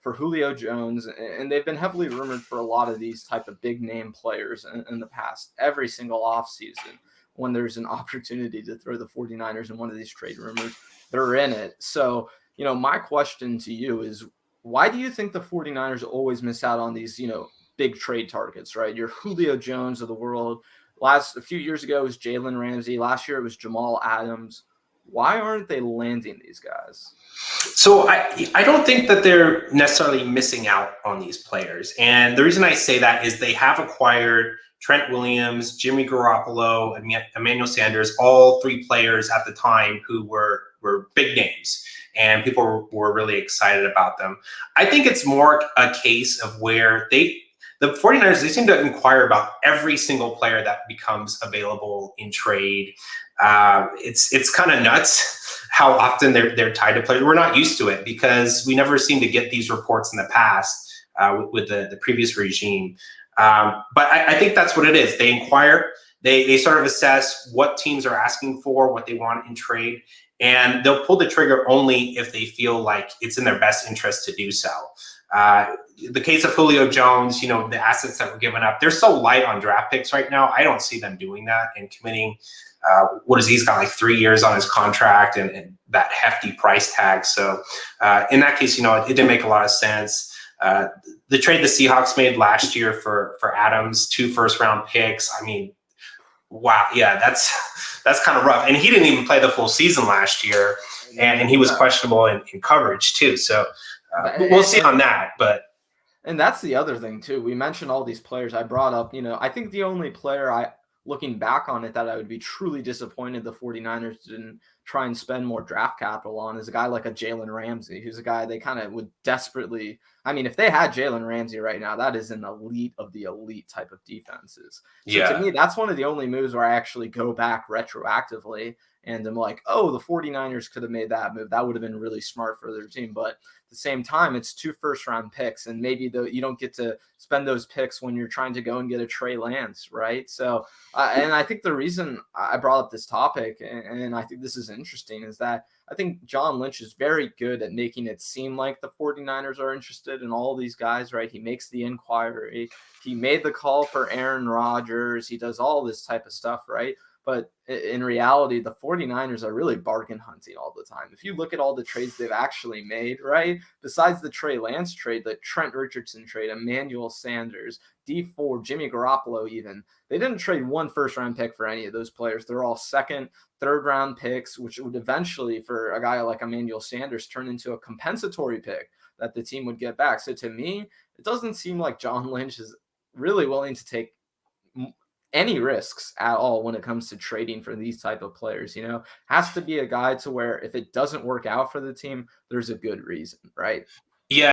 for Julio Jones, and they've been heavily rumored for a lot of these type of big name players in the past. Every single offseason, when there's an opportunity to throw the 49ers in one of these trade rumors, they're in it. So, my question to you is, why do you think the 49ers always miss out on these, big trade targets, right? Your Julio Jones of the world. A few years ago, it was Jalen Ramsey. Last year, it was Jamal Adams. Why aren't they landing these guys? So I don't think that they're necessarily missing out on these players. And the reason I say that is they have acquired Trent Williams, Jimmy Garoppolo, and Emmanuel Sanders, all three players at the time who were big names, and people were really excited about them. I think it's more a case of where the 49ers, they seem to inquire about every single player that becomes available in trade. It's kind of nuts how often they're tied to players. We're not used to it because we never seem to get these reports in the past with the previous regime. But I think that's what it is. They inquire, they sort of assess what teams are asking for, what they want in trade, and they'll pull the trigger only if they feel like it's in their best interest to do so. The case of Julio Jones, the assets that were given up, they're so light on draft picks right now. I don't see them doing that and committing he's got like 3 years on his contract and that hefty price tag. So in that case, it didn't make a lot of sense. The trade the Seahawks made last year for Adams, 2 first-round picks. I mean, wow, yeah, that's kind of rough. And he didn't even play the full season last year, and he was questionable in coverage too. So we'll see on that. And that's the other thing too. We mentioned all these players I brought up. I think the only player looking back on it, that I would be truly disappointed the 49ers didn't try and spend more draft capital on is a guy like a Jalen Ramsey, who's a guy they kind of would desperately – I mean, if they had Jalen Ramsey right now, that is an elite of the elite type of defenses. So to me, that's one of the only moves where I actually go back retroactively and I'm like, oh, the 49ers could have made that move. That would have been really smart for their team. But at the same time, it's 2 first-round picks, and maybe you don't get to spend those picks when you're trying to go and get a Trey Lance, right? So, and I think the reason I brought up this topic, and I think this is interesting, is that I think John Lynch is very good at making it seem like the 49ers are interested in all these guys, right? He makes the inquiry. He made the call for Aaron Rodgers. He does all this type of stuff, right? But in reality, the 49ers are really bargain hunting all the time. If you look at all the trades they've actually made, right, besides the Trey Lance trade, the Trent Richardson trade, Emmanuel Sanders, D Ford, Jimmy Garoppolo even, they didn't trade 1 first-round pick for any of those players. They're all second, third-round picks, which would eventually, for a guy like Emmanuel Sanders, turn into a compensatory pick that the team would get back. So to me, it doesn't seem like John Lynch is really willing to take any risks at all when it comes to trading for these type of players. Has to be a guy to where if it doesn't work out for the team, there's a good reason, right?